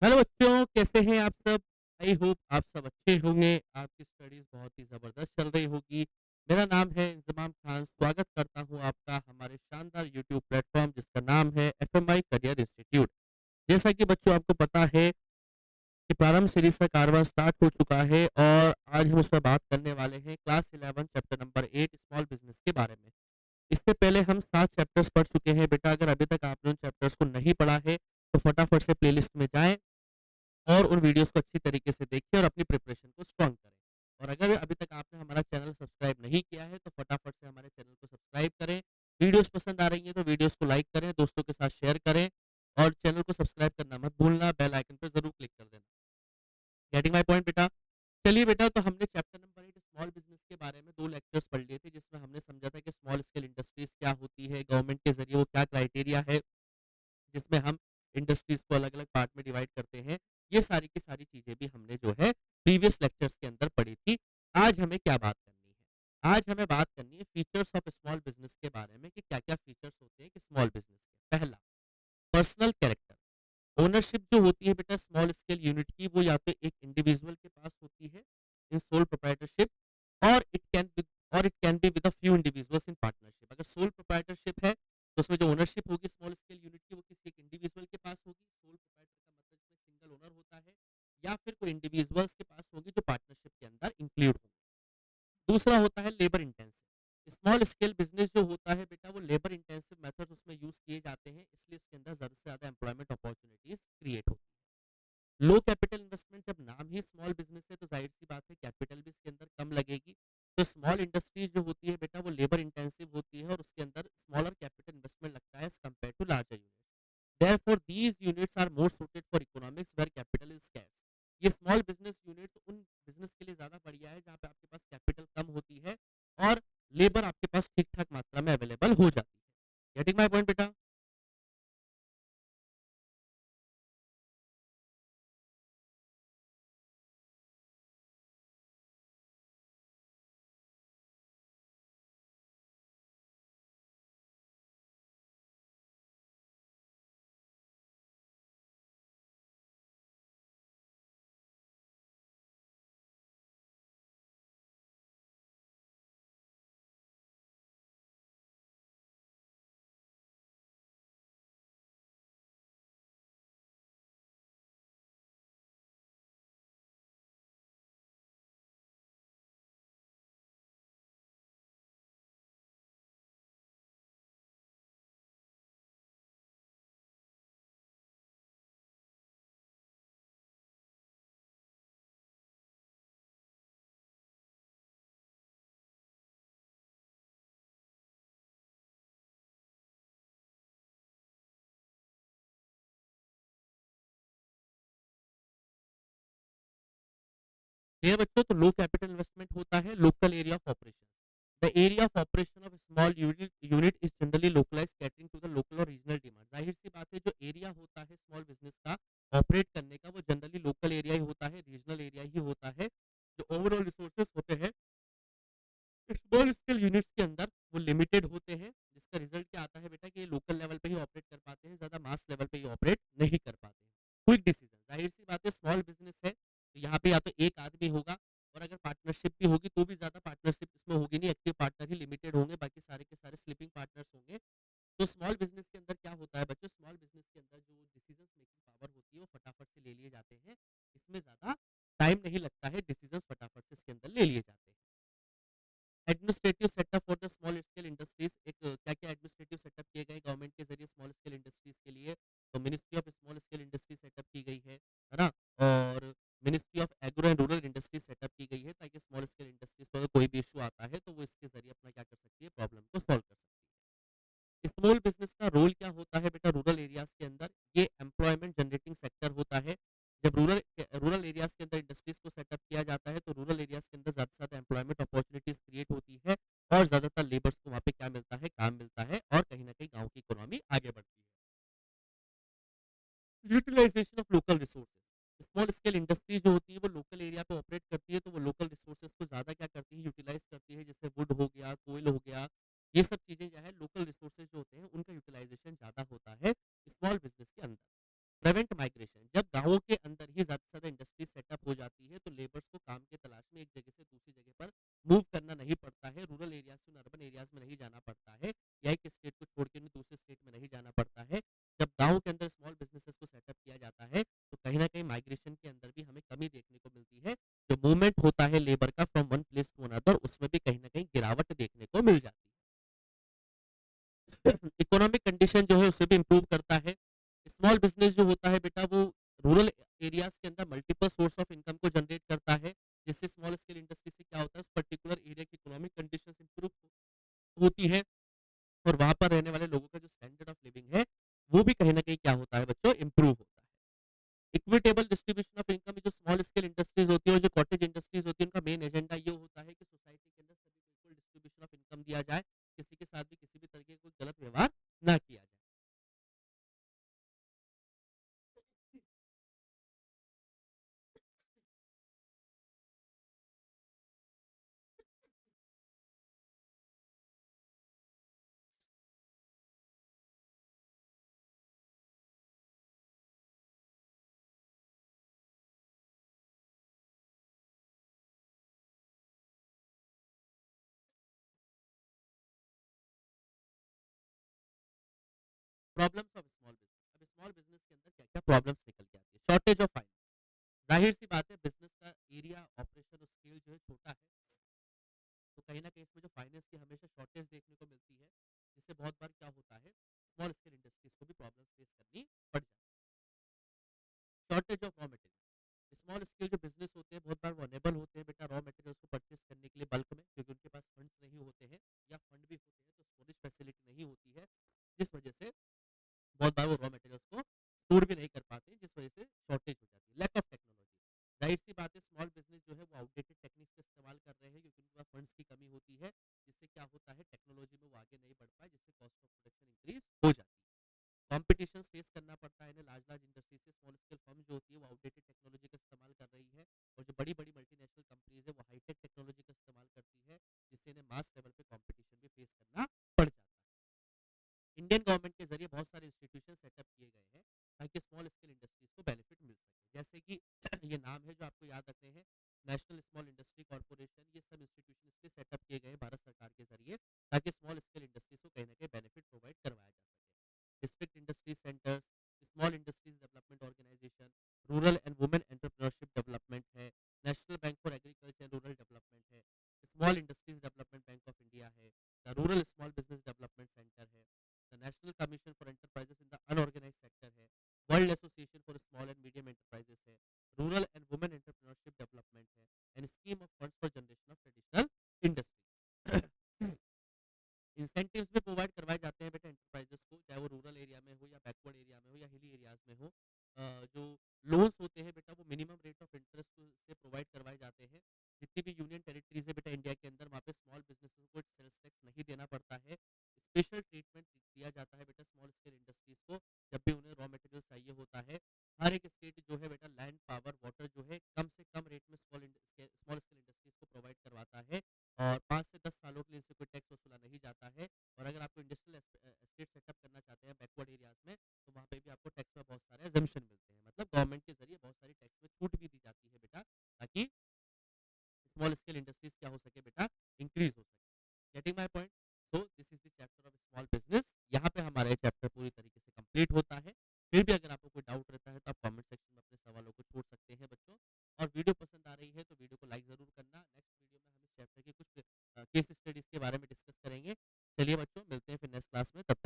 Hello बच्चों, कैसे हैं आप सब? आई होप आप सब अच्छे होंगे। आपकी स्टडीज़ बहुत ही ज़बरदस्त चल रही होगी। मेरा नाम है इंज़माम खान, स्वागत करता हूँ आपका हमारे शानदार यूट्यूब प्लेटफ़ॉर्म जिसका नाम है एफएमआई करियर इंस्टीट्यूट। जैसा कि बच्चों आपको पता है कि प्रारंभ सीरीज़ का कारवां स्टार्ट हो चुका है और आज हम उस पर बात करने वाले हैं class 11 chapter number 8 small business के बारे में। इससे पहले हम 7 चैप्टर्स पढ़ चुके हैं बेटा। अगर अभी तक आपने उन चैप्टर्स को नहीं पढ़ा है, तो फटाफट से प्लेलिस्ट में जाएँ और उन वीडियोस को अच्छी तरीके से देखिए और अपनी प्रिपरेशन को स्ट्रॉन्ग करें। और अगर अभी तक आपने हमारा चैनल सब्सक्राइब नहीं किया है, तो फटाफट से हमारे चैनल को सब्सक्राइब करें। वीडियोस पसंद आ रही हैं, तो वीडियोस को लाइक करें, दोस्तों के साथ शेयर करें और चैनल को सब्सक्राइब करना मत भूलना, बेल आइकन पर ज़रूर क्लिक कर देना। गेटिंग माय पॉइंट बेटा? चलिए बेटा, तो हमने चैप्टर नंबर 8 स्मॉल बिज़नेस के बारे में 2 लेक्चर्स पढ़ लिए थे, जिसमें हमने समझा था कि स्मॉल स्केल इंडस्ट्रीज़ क्या होती है, गवर्नमेंट के ज़रिए वो क्या क्राइटेरिया है जिसमें हम इंडस्ट्रीज़ को अलग-अलग पार्ट में डिवाइड करते हैं। ये सारी की सारी चीज़ें भी हमने जो है प्रीवियस लेक्चर्स के अंदर पढ़ी थी। आज हमें क्या बात करनी है? आज हमें बात करनी है फीचर्स ऑफ स्मॉल बिज़नेस के बारे में कि क्या-क्या फीचर्स होते हैं कि स्मॉल बिज़नेस के। पहला, पर्सनल कैरेक्टर। ओनरशिप जो होती है बेटा स्मॉल स्केल यूनिट की, वो या तो एक इंडिविजुअल के पास होती है इन सोल प्रोप्राइटरशिप, और it can be with a few individuals in partnership. अगर सोल प्रोप्राइटरशिप है, तो उसमें जो ओनरशिप होगी स्मॉल स्केल यूनिट की, वो किसी एक इंडिविजुअल के पास होगी। सोल प्रोप्राइटर का मतलब इसमें सिंगल ओनर होता है, या फिर कोई इंडिविजुअल्स के पास होगी जो पार्टनरशिप के अंदर इंक्लूड होंगे। दूसरा होता है labour intensive. Small scale business जो होता है बेटा, वो लेबर इंटेंसिव मेथड्स उसमें यूज किए जाते हैं, इसलिए इसके अंदर ज़्यादा से ज़्यादा एम्प्लॉयमेंट अपॉर्चुनिटीज क्रिएट होती है। लो कैपिटल इन्वेस्टमेंट, जब नाम ही स्मॉल बिजनेस है तो जाहिर सी बात है कैपिटल भी इसके अंदर कम लगेगी। तो स्मॉल इंडस्ट्रीज जो होती है बेटा, वो लेबर इंटेंसिव होती है और उसके अंदर स्मॉलर कैपिटल इन्वेस्टमेंट लगता है as compare to larger unit. Therefore, these units are more suited for economics where capital is scarce. ये स्मॉल बिजनेस यूनिट उन बिजनेस के लिए ज़्यादा बढ़िया है जहाँ पे आपके पास कैपिटल कम होती है और लेबर आपके पास ठीक ठाक मात्रा में अवेलेबल हो जाती है। गेटिंग माय पॉइंट बेटा? मेरे बच्चों, तो लो कैपिटल इन्वेस्टमेंट होता है local area of operation. The area of operation of small unit is generally localize catering to the local और रीजनल डिमांड। जाहिर सी बात है, जो एरिया होता है स्मॉल बिजनेस का ऑपरेट करने का, वो जनरली लोकल एरिया ही होता है, रीजनल एरिया ही होता है। जो ओवरऑल रिसोर्सेज होते हैं स्मॉल स्केल यूनिट्स के अंदर, वो लिमिटेड होते हैं, जिसका रिजल्ट क्या आता है बेटा कि ये लोकल लेवल पे ही ऑपरेट कर पाते हैं, ज़्यादा मास लेवल पे ही ऑपरेट नहीं कर पाते हैं। क्विक डिसीजन, जाहिर सी बात है स्मॉल बिजनेस है तो यहाँ पे या तो एक आदमी होगा, और अगर पार्टनरशिप भी होगी तो भी ज़्यादा पार्टनरशिप इसमें होगी नहीं, एक्टिव पार्टनर ही लिमिटेड होंगे, बाकी सारे के सारे स्लीपिंग पार्टनर्स होंगे। तो स्मॉल बिजनेस के अंदर क्या होता है बच्चों, स्मॉल बिजनेस के अंदर जो डिसीजन मेकिंग पावर होती है वो फटाफट से ले लिए जाते हैं। इसमें ज़्यादा टाइम नहीं लगता है, डिसीजन फटाफट से इसके अंदर ले लिए जाते हैं। Administrative setup for the small scale industries, एक क्या-क्या एडमिनिस्ट्रेटिव सेटअप किए गए गवर्नमेंट के ज़रिए स्मॉल स्केल इंडस्ट्रीज के लिए? तो ministry of small scale industry setup की गई है ना? और ministry of agro and rural industries setup की गई है, ताकि स्मॉल स्केल इंडस्ट्रीज को अगर कोई भी इश्यू आता है तो वो इसके ज़रिए अपना क्या कर सकती है, प्रॉब्लम को सॉल्व कर सकती है। स्मॉल बिजनेस का रोल क्या होता है बेटा रूरल एरियाज के अंदर? ये एम्प्लॉयमेंट जनरेटिंग सेक्टर होता है। जब रूरल एरियाज के अंदर इंडस्ट्रीज को सेटअप किया जाता है, तो रूरल एरियाज के अंदर ज़्यादा से ज़्यादा एम्प्लॉयमेंट अपॉर्चुनिटीज क्रिएट होती है और ज़्यादातर लेबर्स को वहाँ पे क्या मिलता है, काम मिलता है, और कहीं न कहीं गाँव की इकोनॉमी आगे बढ़ती है। Utilization of local resources, small scale industry जो होती है वो लोकल एरिया पे ऑपरेट करती है, तो वो लोकल रिसोर्सेज को ज़्यादा क्या करती है, यूटिलाइज करती है, जैसे वुड हो गया, कोयल हो गया, ये सब चीज़ें जो है लोकल रिसोर्सेज जो होते हैं उनका यूटिलाइजेशन ज़्यादा होता है स्मॉल बिजनेस के अंदर। प्रिवेंट माइग्रेशन, जब गाँवों के अंदर ही ज़्यादा से ज़्यादा इंडस्ट्री सेटअप हो जाती है, तो लेबर्स को काम की तलाश में एक जगह से दूसरी जगह पर मूव करना नहीं पड़ता है, रूरल एरियाज़ से अर्बन एरियाज़ में नहीं जाना पड़ता है, या एक स्टेट को छोड़ के उन्हें दूसरे स्टेट में नहीं जाना पड़ता है। जब गाँव के अंदर स्मॉल बिज़नेसेस को सेटअप किया जाता है, तो कहीं न कहीं माइग्रेशन के अंदर भी हमें कमी देखने को मिलती है। जो मूवमेंट होता है लेबर का from one place to another, उसमें भी कहीं न कहीं गिरावट देखने को मिल जाती है। इकोनॉमिक कंडीशन जो है उसे भी इम्प्रूव करता है। स्मॉल बिज़नेस जो होता है बेटा, वो रूरल एरियाज़ के अंदर मल्टीपल सोर्स ऑफ इनकम को जनरेट करता है, जिससे स्मॉल स्केल इंडस्ट्री से क्या होता है, उस पर्टिकुलर एरिया की इकोनॉमिक कंडीशंस इम्प्रूव होती है, और वहाँ पर रहने वाले लोगों का जो स्टैंडर्ड ऑफ लिविंग है, वो भी कहीं न कहीं क्या होता है बच्चों, इम्प्रूव होता है। इक्विटेबल डिस्ट्रीब्यूशन ऑफ इनकम, जो स्मॉल स्केल इंडस्ट्रीज़ होती है और जो कॉटेज इंडस्ट्रीज़ होती है, उनका मेन एजेंडा ये होता है कि सोसाइटी के अंदर सभी को इक्वल डिस्ट्रीब्यूशन ऑफ इनकम दिया जाए, किसी के साथ भी किसी भी तरीके का कोई गलत व्यवहार ना किया जाए। प्रॉब्लम्स ऑफ स्मॉल बिज़नेस, अब स्मॉल बिज़नेस के अंदर क्या-क्या प्रॉब्लम्स निकल के आती है? शॉर्टेज ऑफ फाइनेंस, ज़ाहिर-सी बात है, बिज़नेस का एरिया, ऑपरेशन और स्केल जो है छोटा है, तो कहीं न कहीं इसमें जो फाइनेंस की हमेशा शॉर्टेज देखने को मिलती है, जिससे बहुत बार क्या होता है, स्मॉल स्केल इंडस्ट्रीज़ को भी प्रॉब्लम्स फेस करनी पड़ जाती है। Shortage of raw material, small scale जो बिज़नेस होते हैं बहुत बार वो अनेबल होते हैं बेटा रॉ मटेरियल्स को परचेज़ करने के लिए बल्क में, क्योंकि उनके पास फंड्स नहीं होते हैं, या फंड भी होते हैं तो स्टोरेज फैसिलिटी नहीं होती है, जिस वजह से बहुत बार वो रॉ मटेरियल्स को स्टोर भी नहीं कर पाते, जिस वजह से शॉर्टेज हो जाती है। लैक ऑफ टेक्नोलॉजी, जाहिर सी बात है, स्मॉल बिजनेस जो है वो आउटडेटेड टेक्निक्स का इस्तेमाल कर रहे हैं, क्योंकि उनके पास फंड्स की कमी होती है, जिससे क्या होता है, टेक्नोलॉजी में वो आगे नहीं बढ़ पाए, जिससे कॉस्ट ऑफ प्रोडक्शन इंक्रीज हो जाती है। कॉम्पिटिशन फेस करना पड़ता है इन्हें, लार्ज लार्ज इंडस्ट्री से स्मॉल स्केल फर्म जो होती है वो आउटडेटेड टेक्नोलॉजी का इस्तेमाल कर रही है, और जो बड़ी बड़ी मल्टीनेशनल कंपनीज है वो हाईटेक टेक्नोलॉजी का इस्तेमाल करती है, जिससे इन्हें मास लेवल पे कॉम्पिटिशन भी फेस करना पड़ जाता है। इंडियन गवर्नमेंट के जरिए बहुत सारे इंस्टीट्यूशन सेटअप किए गए हैं, ताकि स्मॉल स्केल इंडस्ट्रीज को बेनिफिट मिल सके, जैसे कि ये नाम है जो आपको याद रखने हैं, नेशनल स्मॉल इंडस्ट्री कॉर्पोरेशन, ये सब इंस्टीट्यूशन इसके सेटअप किए गए हैं भारत सरकार के जरिए, ताकि स्मॉल स्केल इंडस्ट्रीज को कहीं ना कहीं बेनिफिट प्रोवाइड करवाया जा सके। District industry centres, small industries development organisation, rural and women entrepreneurship development है, national bank for agriculture and rural development है, small industries development bank of India है, the rural small business development centre है, the national commission for enterprises in the unorganised sector है, world association for small and medium enterprises है, rural and women entrepreneurship development है, and scheme of funds for generation of traditional industry. Incentives भी provide करवाए जाते हैं बेटा enterprises को, चाहे वो रूरल एरिया में हो, या बैकवर्ड एरिया में हो, या हिली एरियाज में हो। जो लोन्स होते हैं बेटा, वो मिनिमम रेट ऑफ इंटरेस्ट से प्रोवाइड करवाए जाते हैं। जितनी भी यूनियन टेरिटरीज है बेटा इंडिया के अंदर, वहाँ पे स्मॉल बिजनेसेस को सेल्स टैक्स नहीं देना पड़ता है। स्पेशल ट्रीटमेंट दिया जाता है बेटा स्मॉल स्केल इंडस्ट्रीज को, जब भी उन्हें रॉ मटेरियल चाहिए होता है। हर एक स्टेट जो है बेटा लैंड, पावर, वाटर जो है कम से कम रेट में स्मॉल स्केल इंडस्ट्रीज को प्रोवाइड करवाता है, और 5 से 10 सालों के लिए इनसे कोई टैक्स वसूला नहीं जाता है। और अगर आपको इंडस्ट्रियल एस्टेट सेटअप करना चाहते हैं बैकवर्ड एरियाज में, तो वहाँ पे भी आपको टैक्स में बहुत सारे एजम्पशन मिलते हैं, मतलब गवर्नमेंट के जरिए बहुत सारी टैक्स में छूट भी दी जाती है बेटा, ताकि स्मॉल स्केल इंडस्ट्रीज क्या हो सके बेटा, इंक्रीज हो सके। Getting my point? So this is the chapter of small business. यहाँ पे हमारा ये चैप्टर पूरी तरीके से कंप्लीट होता है। फिर भी अगर आपको कोई डाउट रहता है तो आप कमेंट सेक्शन में अपने सवालों को छोड़ सकते हैं बच्चों। और वीडियो पसंद आ रही है तो वीडियो को लाइक ज़रूर करना। नेक्स्ट वीडियो में हम इस चैप्टर के कुछ केस स्टडीज़ के बारे में डिस्कस करेंगे। चलिए बच्चों, मिलते हैं फिर नेक्स्ट क्लास में, तब